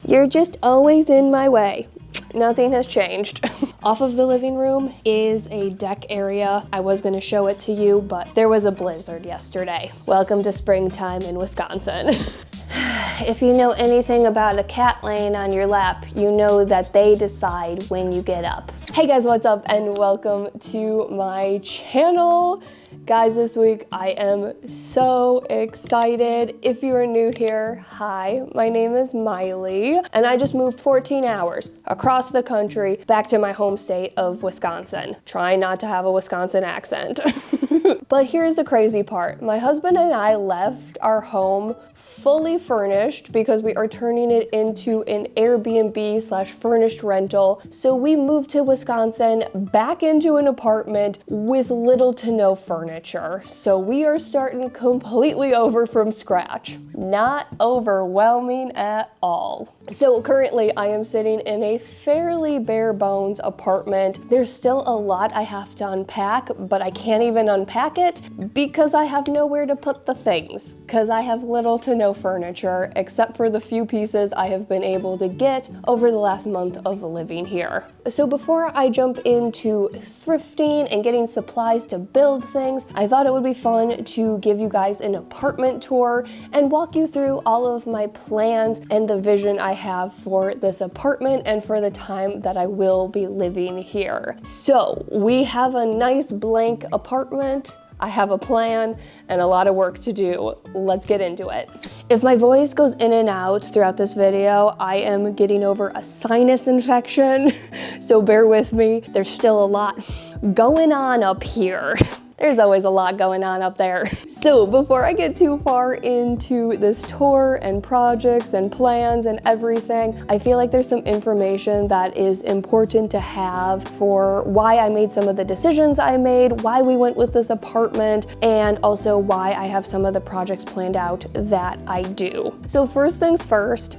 You're just always in my way. Nothing has changed. Off of the living room is a deck area. I was gonna show it to you, but there was a blizzard yesterday. Welcome to springtime in Wisconsin. If you know anything about a cat laying on your lap, you know that they decide when you get up. Hey guys, what's up and welcome to my channel. Guys, this week I am so excited. If you are new here, hi, my name is Mailey, and I just moved 14 hours across the country back to my home state of Wisconsin. Trying not to have a Wisconsin accent. But here's the crazy part. My husband and I left our home fully furnished because we are turning it into an Airbnb / furnished rental. So we moved to Wisconsin back into an apartment with little to no furniture. So we are starting completely over from scratch. Not overwhelming at all. So currently I am sitting in a fairly bare bones apartment. There's still a lot I have to unpack, but I can't even unpack it because I have nowhere to put the things, because I have little to no furniture except for the few pieces I have been able to get over the last month of living here. So before I jump into thrifting and getting supplies to build things, I thought it would be fun to give you guys an apartment tour and walk you through all of my plans and the vision I have for this apartment and for the time that I will be living here. So we have a nice blank apartment. I have a plan and a lot of work to do. Let's get into it. If my voice goes in and out throughout this video, I am getting over a sinus infection, so bear with me. There's still a lot going on up here. There's always a lot going on up there. So before I get too far into this tour and projects and plans and everything, I feel like there's some information that is important to have for why I made some of the decisions I made, why we went with this apartment, and also why I have some of the projects planned out that I do. So first things first,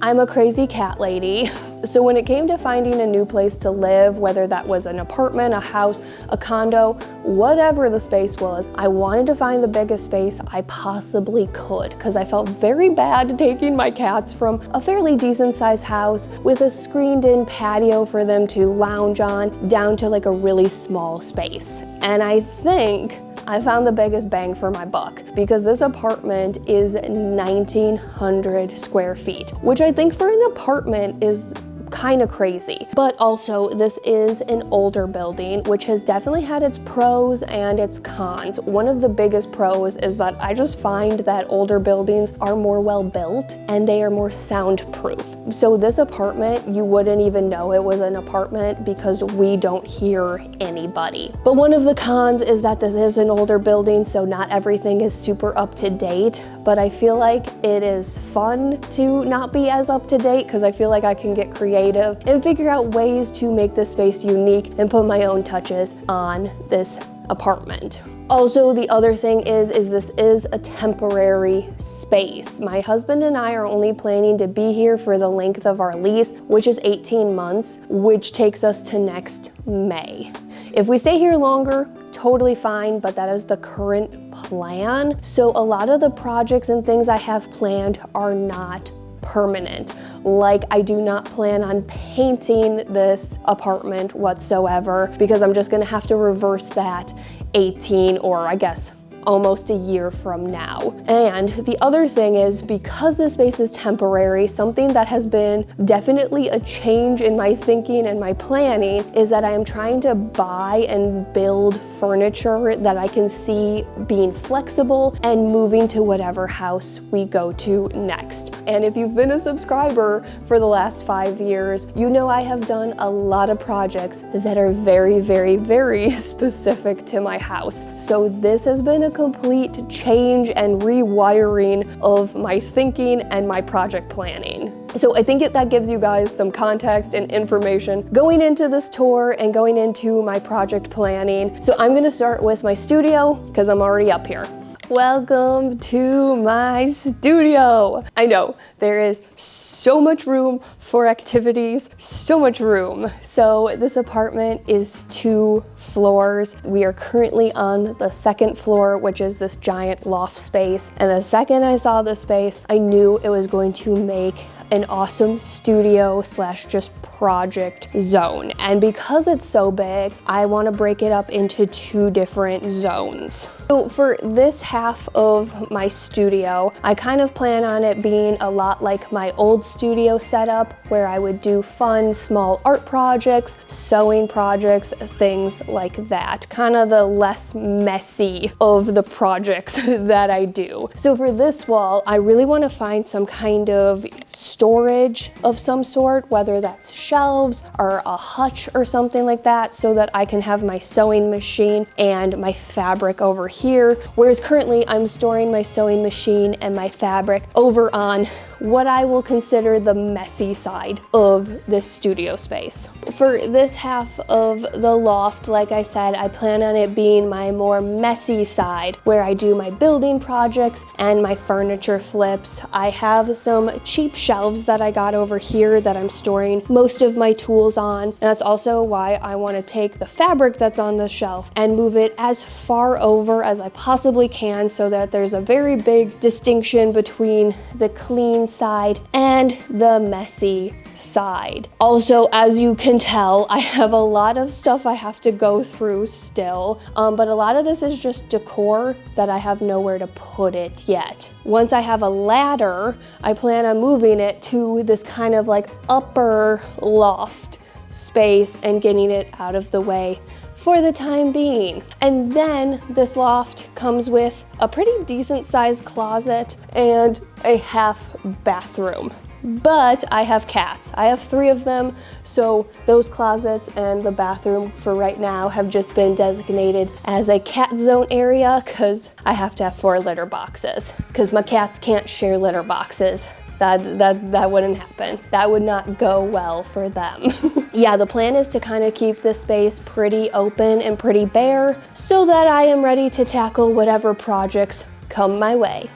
I'm a crazy cat lady. So when it came to finding a new place to live, whether that was an apartment, a house, a condo, whatever the space was, I wanted to find the biggest space I possibly could because I felt very bad taking my cats from a fairly decent sized house with a screened in patio for them to lounge on down to like a really small space. And I think I found the biggest bang for my buck because this apartment is 1,900 square feet, which I think for an apartment is kind of crazy. But also this is an older building, which has definitely had its pros and its cons. One of the biggest pros is that I just find that older buildings are more well built and they are more soundproof. So this apartment, you wouldn't even know it was an apartment because we don't hear anybody. But one of the cons is that this is an older building, so not everything is super up to date, but I feel like it is fun to not be as up to date because I feel like I can get creative and figure out ways to make this space unique and put my own touches on this apartment. Also, the other thing is this is a temporary space. My husband and I are only planning to be here for the length of our lease, which is 18 months, which takes us to next May. If we stay here longer, totally fine, but that is the current plan. So a lot of the projects and things I have planned are not permanent. Like I do not plan on painting this apartment whatsoever because I'm just gonna have to reverse that 18 or I guess almost a year from now. And the other thing is because this space is temporary, something that has been definitely a change in my thinking and my planning is that I am trying to buy and build furniture that I can see being flexible and moving to whatever house we go to next. And if you've been a subscriber for the last 5 years, you know I have done a lot of projects that are very, very, very specific to my house. So this has been a complete change and rewiring of my thinking and my project planning. So I think that gives you guys some context and information going into this tour and going into my project planning. So I'm gonna start with my studio because I'm already up here. Welcome to my studio. I know there is so much room for activities, so much room. So this apartment is 2 floors. We are currently on the 2nd floor, which is this giant loft space. And the second I saw this space, I knew it was going to make an awesome studio slash just project zone. And because it's so big, I want to break it up into 2 different zones. So for this half of my studio, I kind of plan on it being a lot like my old studio setup, where I would do fun small art projects, sewing projects, things like that. Kind of the less messy of the projects that I do. So for this wall, I really want to find some kind of storage of some sort, whether that's shelves or a hutch or something like that, so that I can have my sewing machine and my fabric over here, whereas currently I'm storing my sewing machine and my fabric over on what I will consider the messy side of this studio space. For this half of the loft, like I said, I plan on it being my more messy side, where I do my building projects and my furniture flips. I have some cheap shelves that I got over here that I'm storing most of my tools on. And that's also why I want to take the fabric that's on the shelf and move it as far over as I possibly can, so that there's a very big distinction between the clean side and the messy side. Also, as you can tell, I have a lot of stuff I have to go through still, but a lot of this is just decor that I have nowhere to put it yet. Once I have a ladder, I plan on moving it to this kind of like upper loft space and getting it out of the way for the time being. And then this loft comes with a pretty decent sized closet and a half bathroom. But I have cats. I have 3 of them, so those closets and the bathroom for right now have just been designated as a cat zone area, because I have to have 4 litter boxes, because my cats can't share litter boxes. That wouldn't happen. That would not go well for them. Yeah, the plan is to kind of keep this space pretty open and pretty bare, so that I am ready to tackle whatever projects come my way.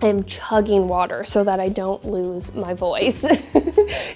I'm chugging water so that I don't lose my voice.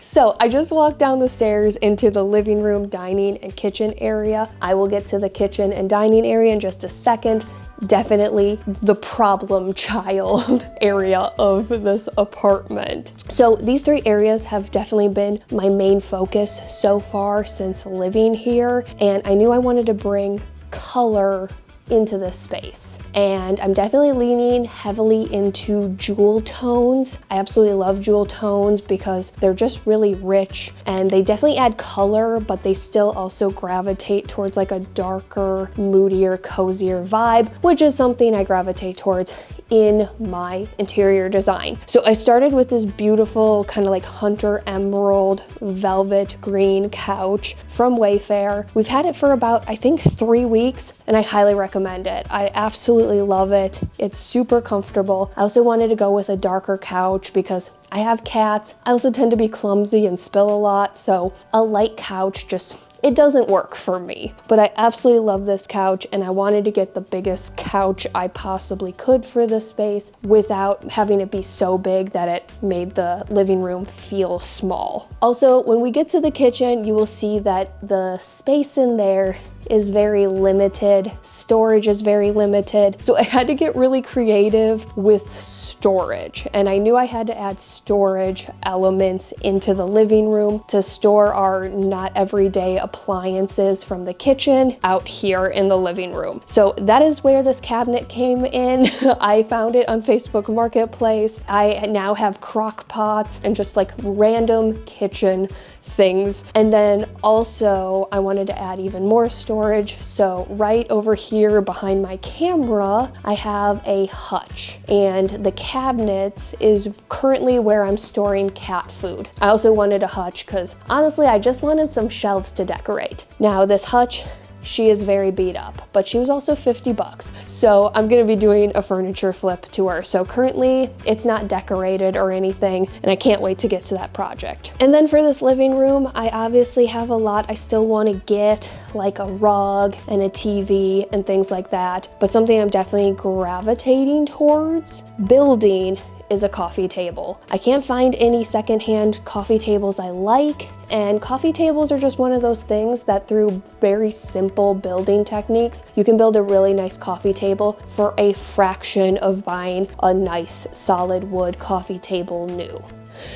So I just walked down the stairs into the living room, dining, and kitchen area. I will get to the kitchen and dining area in just a second. Definitely the problem child area of this apartment. So these 3 areas have definitely been my main focus so far since living here, and I knew I wanted to bring color into this space. And I'm definitely leaning heavily into jewel tones. I absolutely love jewel tones because they're just really rich and they definitely add color, but they still also gravitate towards like a darker, moodier, cozier vibe, which is something I gravitate towards in my interior design. So I started with this beautiful kind of like hunter emerald velvet green couch from Wayfair. We've had it for about, I think, 3 weeks, and I highly recommend it. I absolutely love it. It's super comfortable. I also wanted to go with a darker couch because I have cats. I also tend to be clumsy and spill a lot, so a light couch just, it doesn't work for me. But I absolutely love this couch, and I wanted to get the biggest couch I possibly could for this space without having it be so big that it made the living room feel small. Also, when we get to the kitchen, you will see that the space in there is very limited. Storage is very limited. So I had to get really creative with storage. And I knew I had to add storage elements into the living room to store our not everyday appliances from the kitchen out here in the living room. So that is where this cabinet came in. I found it on Facebook Marketplace. I now have crock pots and just like random kitchen things. And then also I wanted to add even more storage. So right over here behind my camera, I have a hutch, and the cabinet is currently where I'm storing cat food. I also wanted a hutch because honestly, I just wanted some shelves to decorate. Now this hutch, she is very beat up, but she was also 50 bucks. So I'm gonna be doing a furniture flip to her. So currently it's not decorated or anything, and I can't wait to get to that project. And then for this living room, I obviously have a lot I still wanna get, like a rug and a TV and things like that. But something I'm definitely gravitating towards building is a coffee table. I can't find any secondhand coffee tables I like, and coffee tables are just one of those things that through very simple building techniques, you can build a really nice coffee table for a fraction of buying a nice solid wood coffee table new.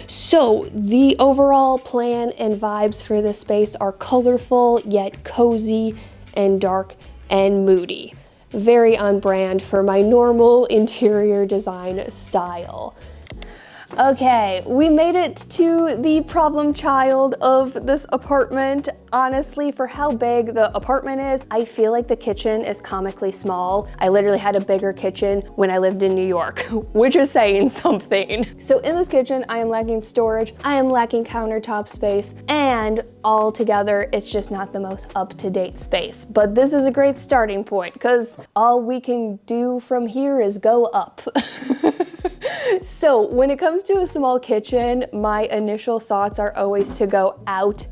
So the overall plan and vibes for this space are colorful yet cozy and dark and moody. Very on brand for my normal interior design style. Okay, we made it to the problem child of this apartment. Honestly, for how big the apartment is, I feel like the kitchen is comically small. I literally had a bigger kitchen when I lived in New York, which is saying something. So in this kitchen, I am lacking storage, I am lacking countertop space, and altogether, it's just not the most up-to-date space. But this is a great starting point, because all we can do from here is go up. So when it comes to a small kitchen, my initial thoughts are always to go out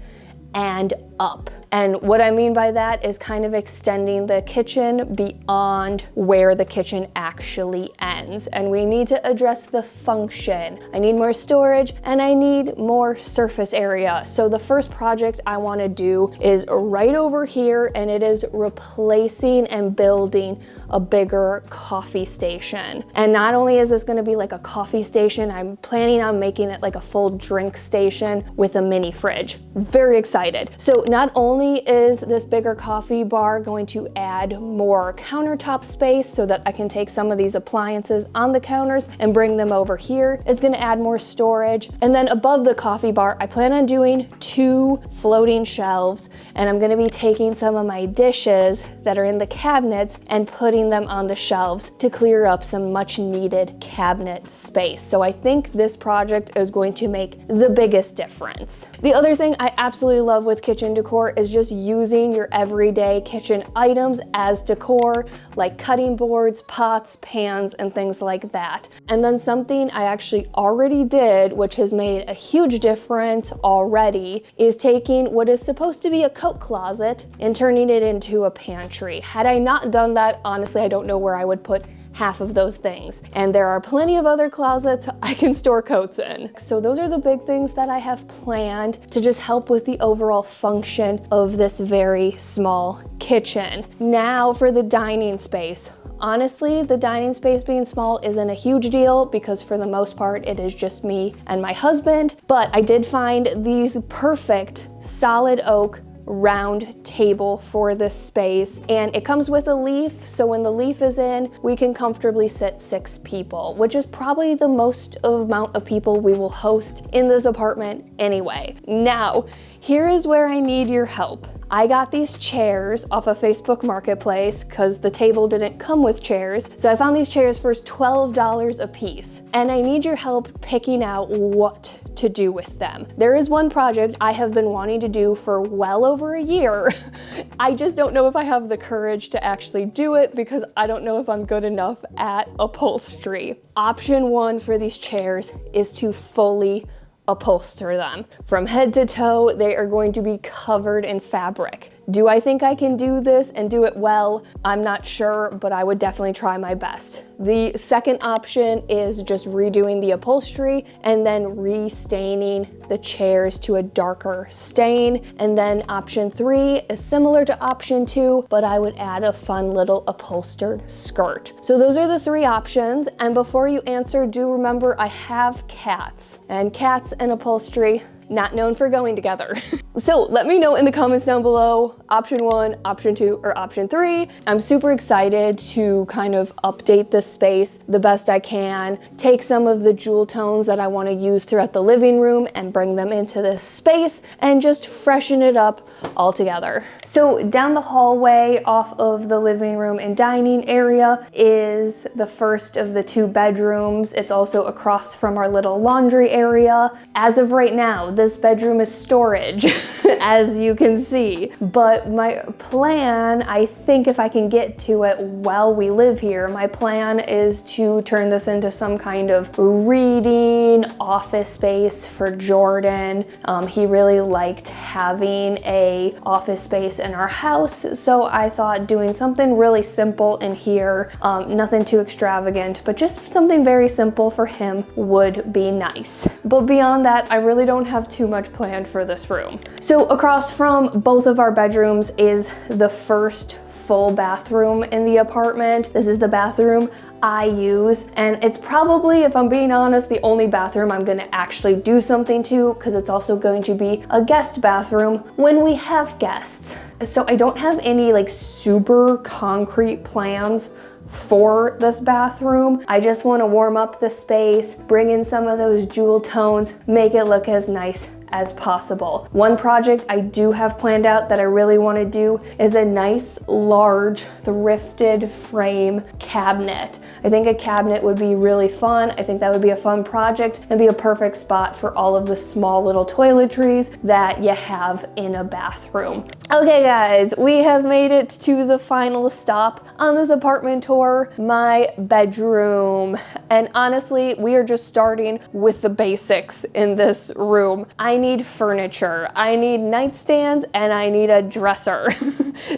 and up. And what I mean by that is kind of extending the kitchen beyond where the kitchen actually ends. And we need to address the function. I need more storage and I need more surface area. So the first project I want to do is right over here, and it is replacing and building a bigger coffee station. And not only is this going to be like a coffee station, I'm planning on making it like a full drink station with a mini fridge. Very excited. So not only is this bigger coffee bar going to add more countertop space so that I can take some of these appliances on the counters and bring them over here, it's going to add more storage. And then above the coffee bar, I plan on doing 2 floating shelves, and I'm going to be taking some of my dishes that are in the cabinets and putting them on the shelves to clear up some much needed cabinet space. So I think this project is going to make the biggest difference. The other thing I absolutely love with kitchen decor is just using your everyday kitchen items as decor, like cutting boards, pots, pans, and things like that. And then something I actually already did, which has made a huge difference already, is taking what is supposed to be a coat closet and turning it into a pantry. Had I not done that, honestly, I don't know where I would put half of those things. And there are plenty of other closets I can store coats in. So those are the big things that I have planned to just help with the overall function of this very small kitchen. Now for the dining space. Honestly, the dining space being small isn't a huge deal because for the most part, it is just me and my husband. But I did find these perfect solid oak round table for this space, and it comes with a leaf, so when the leaf is in, we can comfortably sit 6 people, which is probably the most amount of people we will host in this apartment anyway. Now, here is where I need your help. I got these chairs off of Facebook Marketplace because the table didn't come with chairs. So I found these chairs for $12 a piece. And I need your help picking out what to do with them. There is one project I have been wanting to do for well over a year. I just don't know if I have the courage to actually do it because I don't know if I'm good enough at upholstery. Option 1 for these chairs is to fully upholster them. From head to toe, they are going to be covered in fabric. Do I think I can do this and do it well? I'm not sure, but I would definitely try my best. The second option is just redoing the upholstery and then restaining the chairs to a darker stain. And then option 3 is similar to option 2, but I would add a fun little upholstered skirt. So those are the 3 options. And before you answer, do remember I have cats, and cats and upholstery, not known for going together. So let me know in the comments down below, option 1, option 2, or option 3. I'm super excited to kind of update this space the best I can, take some of the jewel tones that I want to use throughout the living room and bring them into this space and just freshen it up altogether. So down the hallway off of the living room and dining area is the first of the 2 bedrooms. It's also across from our little laundry area. As of right now, this bedroom is storage, as you can see. But my plan, I think if I can get to it while we live here, my plan is to turn this into some kind of reading office space for Jordan. He really liked having a office space in our house, so I thought doing something really simple in here, nothing too extravagant, but just something very simple for him would be nice. But beyond that, I really don't have too much planned for this room. So across from both of our bedrooms is the first full bathroom in the apartment. This is the bathroom I use, and it's probably, if I'm being honest, the only bathroom I'm gonna actually do something to, because it's also going to be a guest bathroom when we have guests. So I don't have any like super concrete plans for this bathroom. I just want to warm up the space, bring in some of those jewel tones, make it look as nice as possible. One project I do have planned out that I really want to do is a nice, large, thrifted frame cabinet. I think a cabinet would be really fun. I think that would be a fun project and be a perfect spot for all of the small little toiletries that you have in a bathroom. Okay guys, we have made it to the final stop on this apartment tour, my bedroom. And honestly, we are just starting with the basics in this room. I need furniture, I need nightstands, and I need a dresser.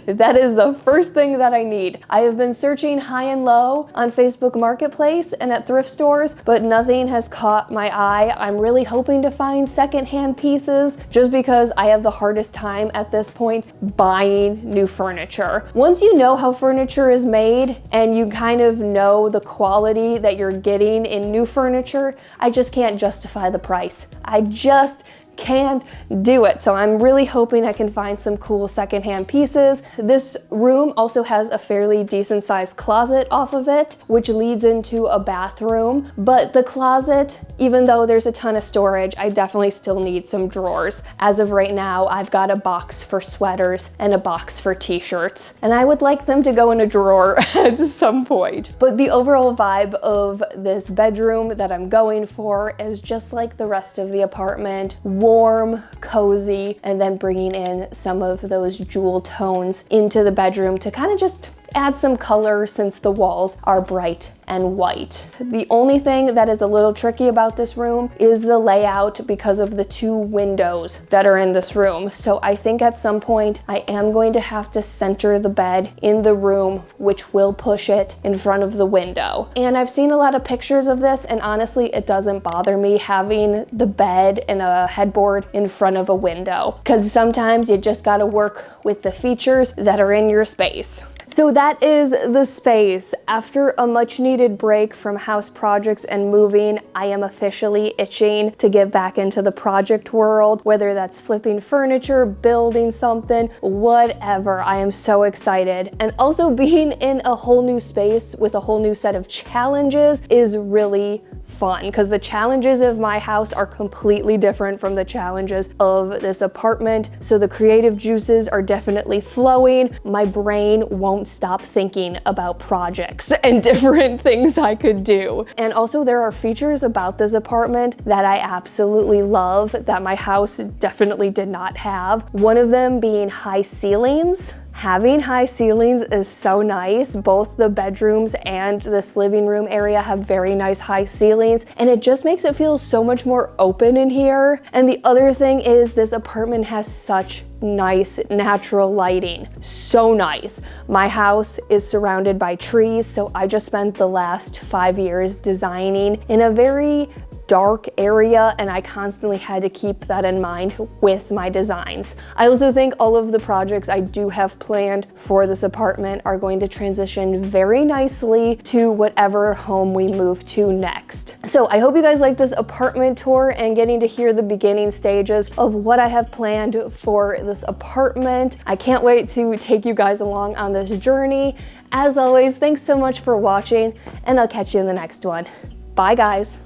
That is the first thing that I need. I have been searching high and low on Facebook Marketplace and at thrift stores, but nothing has caught my eye. I'm really hoping to find secondhand pieces just because I have the hardest time at this point buying new furniture. Once you know how furniture is made and you kind of know the quality that you're getting in new furniture, I just can't justify the price. I just can't do it. So I'm really hoping I can find some cool secondhand pieces. This room also has a fairly decent sized closet off of it, which leads into a bathroom. But the closet, even though there's a ton of storage, I definitely still need some drawers. As of right now, I've got a box for sweaters and a box for t-shirts, and I would like them to go in a drawer at some point. But the overall vibe of this bedroom that I'm going for is just like the rest of the apartment. Warm, cozy, and then bringing in some of those jewel tones into the bedroom to kind of just add some color since the walls are bright and white. The only thing that is a little tricky about this room is the layout because of the two windows that are in this room. So I think at some point I am going to have to center the bed in the room, which will push it in front of the window. And I've seen a lot of pictures of this, and honestly, it doesn't bother me having the bed and a headboard in front of a window, because sometimes you just gotta work with the features that are in your space. So that is the space. After a much needed break from house projects and moving, I am officially itching to get back into the project world, whether that's flipping furniture, building something, whatever. I am so excited. And also being in a whole new space with a whole new set of challenges is really fun, because the challenges of my house are completely different from the challenges of this apartment. So the creative juices are definitely flowing. My brain won't stop thinking about projects and different things I could do. And also there are features about this apartment that I absolutely love that my house definitely did not have. One of them being high ceilings. Having high ceilings is so nice. Both the bedrooms and this living room area have very nice high ceilings, and it just makes it feel so much more open in here. And the other thing is this apartment has such nice natural lighting. So nice. My house is surrounded by trees, so I just spent the last 5 years designing in a very dark area, and I constantly had to keep that in mind with my designs. I also think all of the projects I do have planned for this apartment are going to transition very nicely to whatever home we move to next. So I hope you guys like this apartment tour and getting to hear the beginning stages of what I have planned for this apartment. I can't wait to take you guys along on this journey. As always, thanks so much for watching, and I'll catch you in the next one. Bye guys.